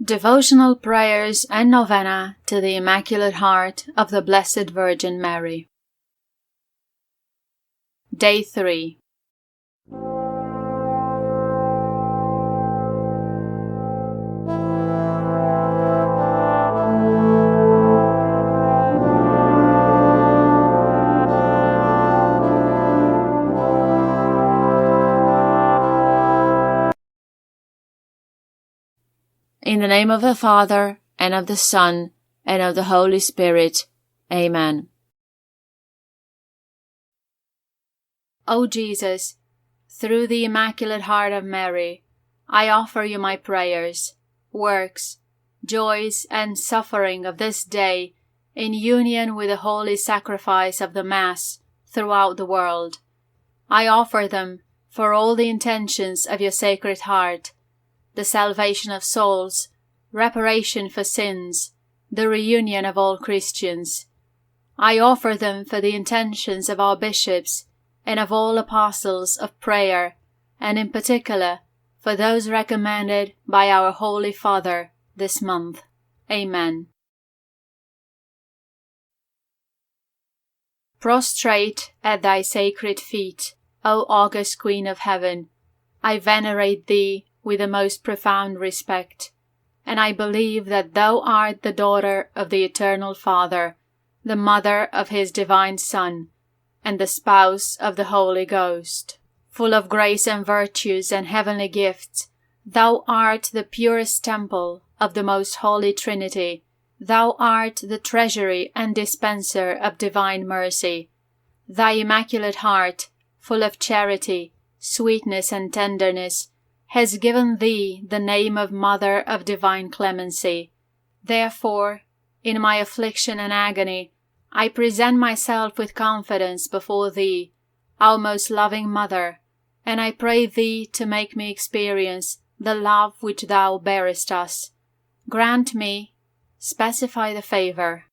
Devotional Prayers and Novena to the Immaculate Heart of the Blessed Virgin Mary. Day 3. In the name of the Father, and of the Son, and of the Holy Spirit. Amen. O Jesus, through the Immaculate Heart of Mary, I offer you my prayers, works, joys, and suffering of this day in union with the holy sacrifice of the Mass throughout the world. I offer them for all the intentions of your Sacred Heart, the salvation of souls, reparation for sins, the reunion of all Christians. I offer them for the intentions of our bishops and of all apostles of prayer, and in particular for those recommended by our Holy Father this month. Amen. Prostrate at thy sacred feet, O august Queen of Heaven, I venerate thee with the most profound respect, and I believe that thou art the daughter of the Eternal Father, the mother of his divine Son, and the spouse of the Holy Ghost. Full of grace and virtues and heavenly gifts, thou art the purest temple of the most holy Trinity. Thou art the treasury and dispenser of divine mercy. Thy Immaculate Heart, full of charity, sweetness, and tenderness, has given thee the name of Mother of Divine Clemency. Therefore, in my affliction and agony, I present myself with confidence before thee, our most loving Mother, and I pray thee to make me experience the love which thou bearest us. Grant me, specify the favor.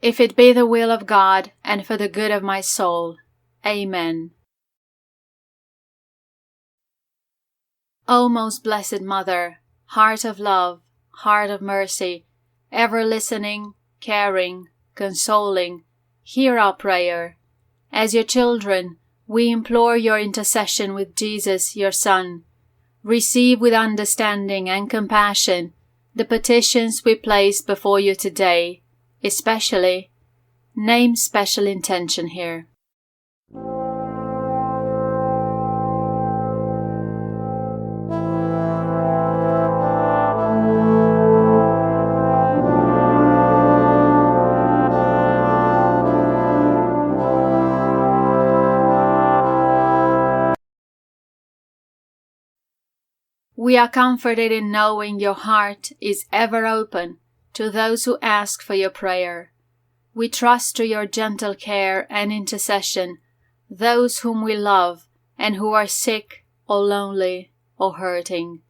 If it be the will of God, and for the good of my soul. Amen. O most blessed Mother, heart of love, heart of mercy, ever listening, caring, consoling, hear our prayer. As your children, we implore your intercession with Jesus, your Son. Receive with understanding and compassion the petitions we place before you today. Especially, name special intention here. We are comforted in knowing your heart is ever open to those who ask for your prayer. We trust to your gentle care and intercession those whom we love and who are sick or lonely or hurting.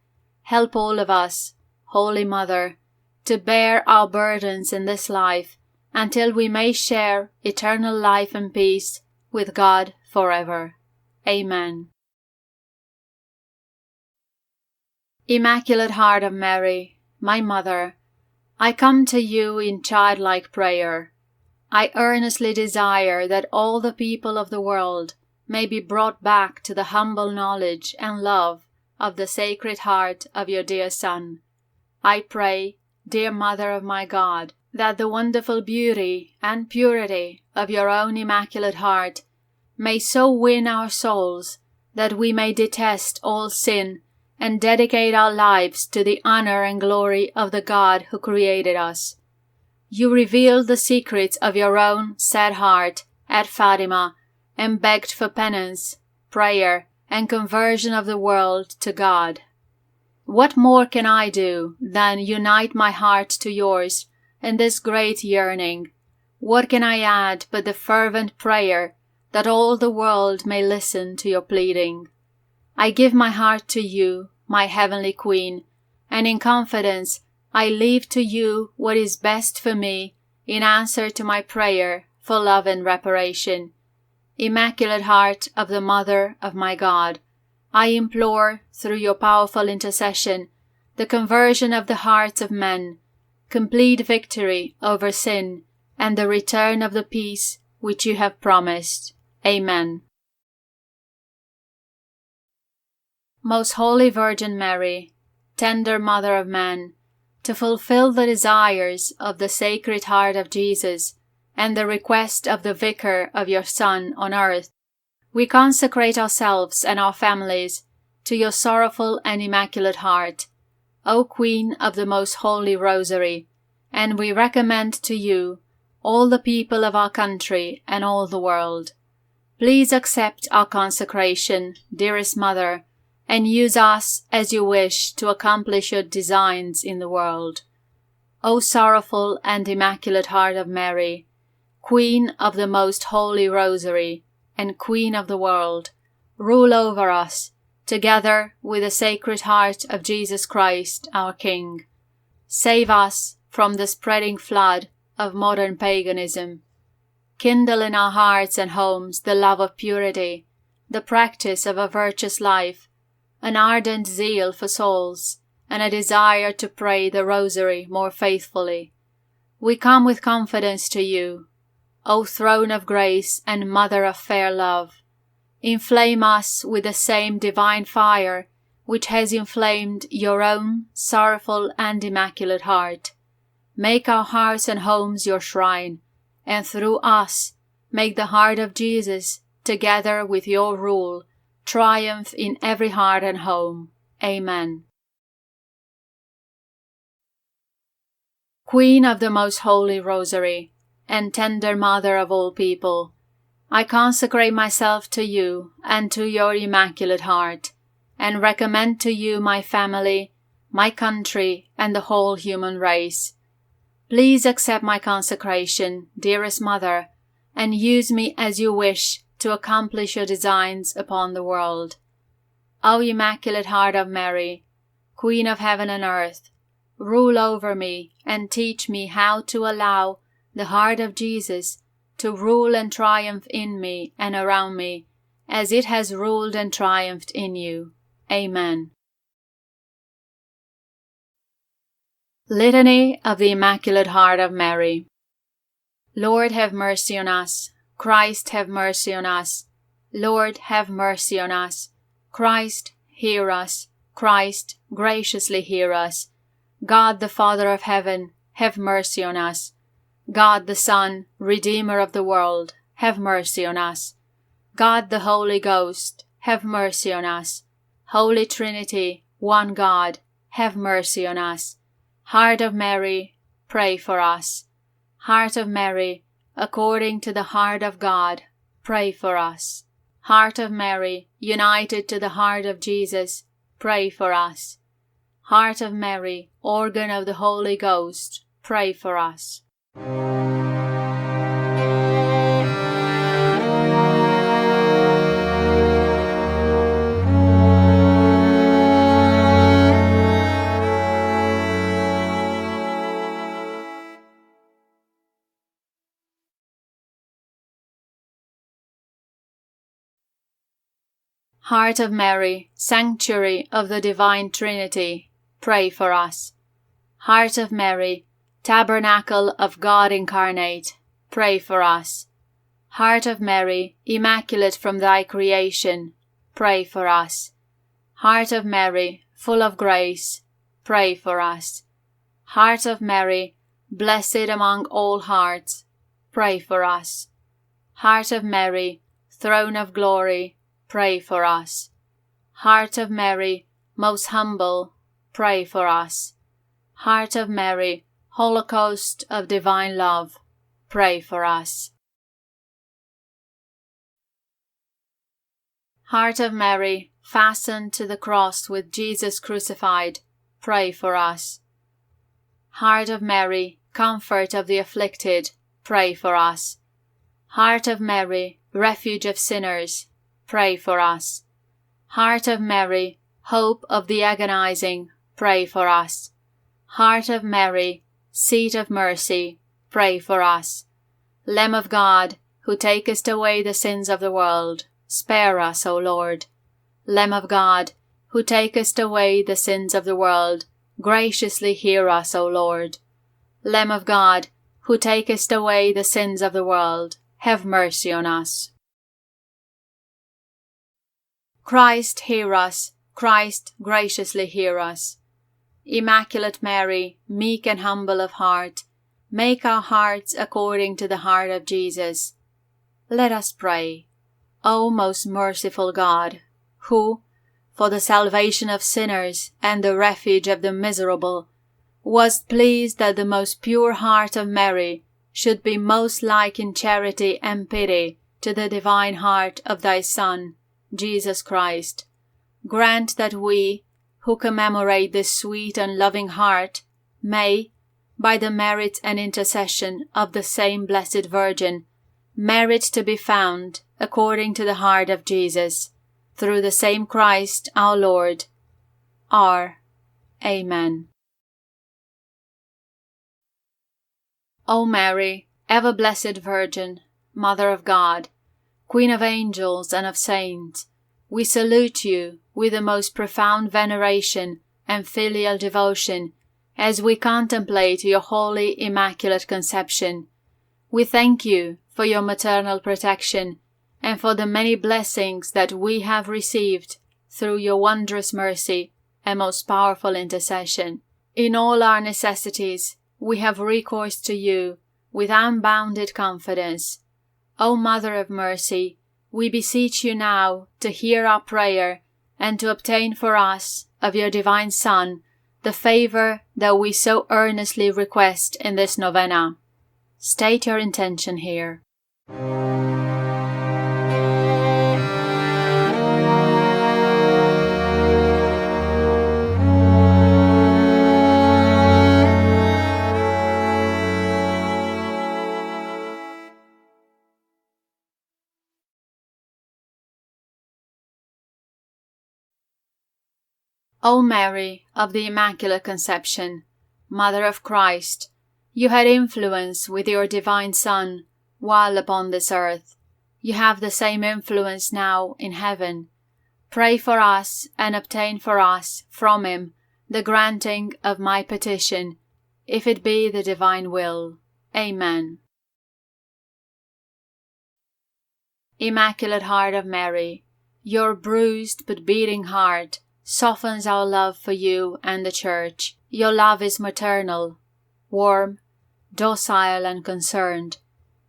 Help all of us, Holy Mother, to bear our burdens in this life until we may share eternal life and peace with God forever. Amen. Immaculate Heart of Mary, my Mother, I come to you in childlike prayer. I earnestly desire that all the people of the world may be brought back to the humble knowledge and love of the Sacred Heart of your dear Son. I pray, dear Mother of my God, that the wonderful beauty and purity of your own Immaculate Heart may so win our souls that we may detest all sin and dedicate our lives to the honor and glory of the God who created us. You revealed the secrets of your own sad heart at Fatima and begged for penance, prayer, and conversion of the world to God. What more can I do than unite my heart to yours in this great yearning? What can I add but the fervent prayer that all the world may listen to your pleading. I give my heart to you, my heavenly Queen, and in confidence I leave to you what is best for me in answer to my prayer for love and reparation. Immaculate Heart of the Mother of my God, I implore, through your powerful intercession, the conversion of the hearts of men, complete victory over sin, and the return of the peace which you have promised. Amen. Most Holy Virgin Mary, tender Mother of Man, to fulfill the desires of the Sacred Heart of Jesus and the request of the Vicar of your Son on earth, we consecrate ourselves and our families to your sorrowful and immaculate heart, O Queen of the Most Holy Rosary, and we recommend to you all the people of our country and all the world. Please accept our consecration, dearest Mother, and use us as you wish to accomplish your designs in the world. O sorrowful and immaculate Heart of Mary, Queen of the Most Holy Rosary, and Queen of the world, rule over us, together with the Sacred Heart of Jesus Christ, our King. Save us from the spreading flood of modern paganism. Kindle in our hearts and homes the love of purity, the practice of a virtuous life, an ardent zeal for souls, and a desire to pray the Rosary more faithfully. We come with confidence to you, O Throne of Grace and Mother of fair love. Inflame us with the same divine fire which has inflamed your own sorrowful and immaculate heart. Make our hearts and homes your shrine, and through us make the heart of Jesus, together with your rule, triumph in every heart and home. Amen. Queen of the Most Holy Rosary, and tender Mother of all people, I consecrate myself to you and to your Immaculate Heart, and recommend to you my family, my country, and the whole human race. Please accept my consecration, dearest Mother, and use me as you wish to accomplish your designs upon the world. O Immaculate Heart of Mary, Queen of heaven and earth, rule over me and teach me how to allow the heart of Jesus to rule and triumph in me and around me, as it has ruled and triumphed in you. Amen. Litany of the Immaculate Heart of Mary. Lord, have mercy on us. Christ, have mercy on us. Lord, have mercy on us. Christ, hear us. Christ, graciously hear us. God the Father of heaven, have mercy on us. God the Son, Redeemer of the world, have mercy on us. God the Holy Ghost, have mercy on us. Holy Trinity, one God, have mercy on us. Heart of Mary, pray for us. Heart of Mary, according to the heart of God, pray for us. Heart of Mary, united to the heart of Jesus, pray for us. Heart of Mary, organ of the Holy Ghost, pray for us. Heart of Mary, sanctuary of the Divine Trinity, pray for us. Heart of Mary, tabernacle of God incarnate, pray for us. Heart of Mary, immaculate from thy creation, pray for us. Heart of Mary, full of grace, pray for us. Heart of Mary, blessed among all hearts, pray for us. Heart of Mary, throne of glory, pray for us. Heart of Mary, most humble, pray for us. Heart of Mary, holocaust of divine love, pray for us. Heart of Mary, fastened to the cross with Jesus crucified, pray for us. Heart of Mary, comfort of the afflicted, pray for us. Heart of Mary, refuge of sinners, pray for us. Heart of Mary, hope of the agonizing, pray for us. Heart of Mary, seat of mercy, pray for us. Lamb of God, who takest away the sins of the world, spare us, O Lord. Lamb of God, who takest away the sins of the world, graciously hear us, O Lord. Lamb of God, who takest away the sins of the world, have mercy on us. Christ, hear us. Christ, graciously hear us. Immaculate Mary, meek and humble of heart, make our hearts according to the heart of Jesus. Let us pray. O most merciful God, who, for the salvation of sinners and the refuge of the miserable, wast pleased that the most pure heart of Mary should be most like in charity and pity to the divine heart of thy Son, Jesus Christ, grant that we, who commemorate this sweet and loving heart, may, by the merits and intercession of the same Blessed Virgin, merit to be found according to the heart of Jesus, through the same Christ our Lord. R. Amen. O Mary, ever blessed Virgin, Mother of God, Queen of angels and of saints, we salute you with the most profound veneration and filial devotion as we contemplate your holy Immaculate Conception. We thank you for your maternal protection and for the many blessings that we have received through your wondrous mercy and most powerful intercession. In all our necessities, we have recourse to you with unbounded confidence. O Mother of Mercy, we beseech you now to hear our prayer and to obtain for us of your divine Son the favor that we so earnestly request in this novena. State your intention here. O Mary of the Immaculate Conception, Mother of Christ, you had influence with your divine Son while upon this earth. You have the same influence now in heaven. Pray for us and obtain for us from him the granting of my petition, if it be the divine will. Amen. Immaculate Heart of Mary, your bruised but beating heart softens our love for you and the Church. Your love is maternal, warm, docile, and concerned.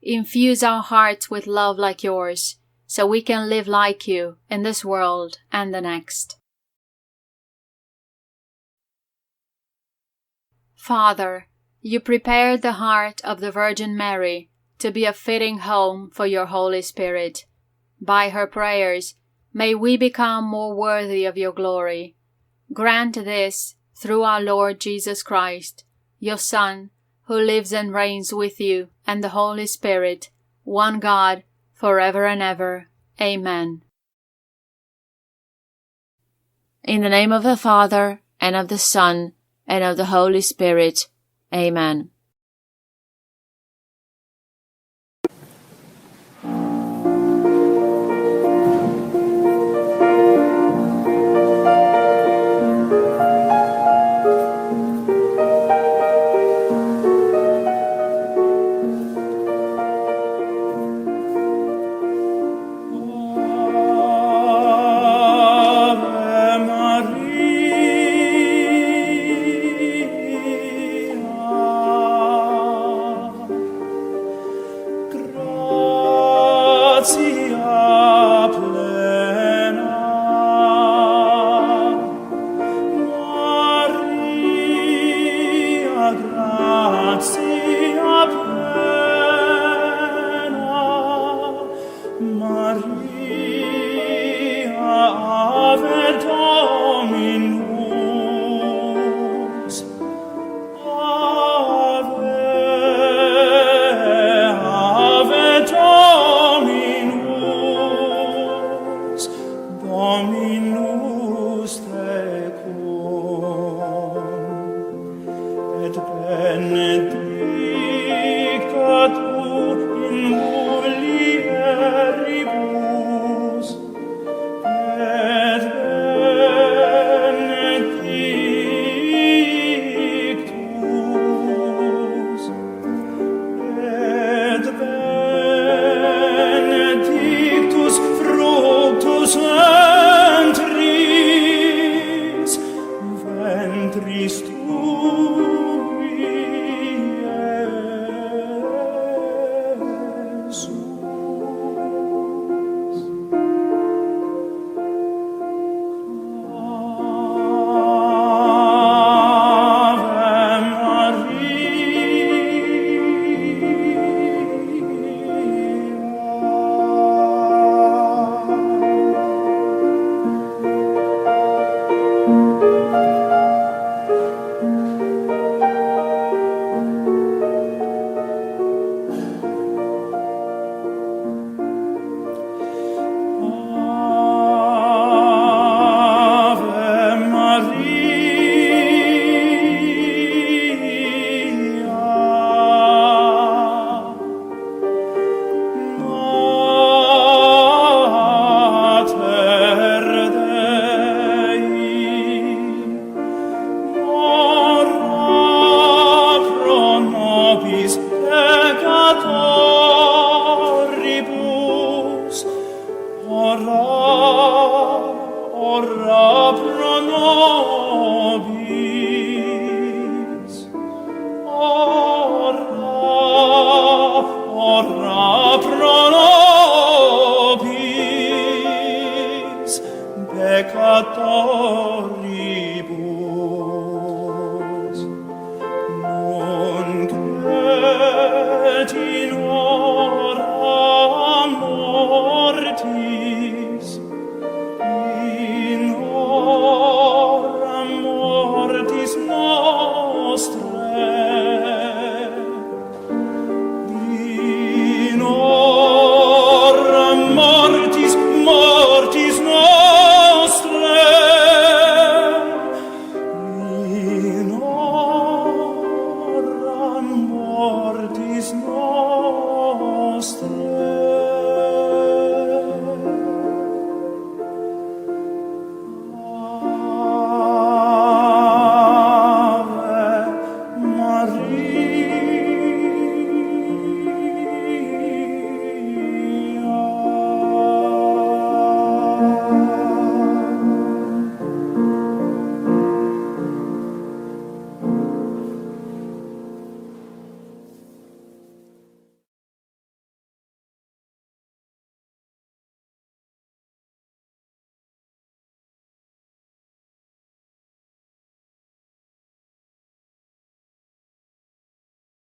Infuse our hearts with love like yours, so we can live like you in this world and the next. Father, you prepared the heart of the Virgin Mary to be a fitting home for your Holy Spirit. By her prayers, may we become more worthy of your glory. Grant this through our Lord Jesus Christ, your Son, who lives and reigns with you and the Holy Spirit, one God, forever and ever. Amen. In the name of the Father, and of the Son, and of the Holy Spirit. Amen. Ave Maria. benedicta tu in mulieribus, et benedictus, fructus ventris, ventris tui.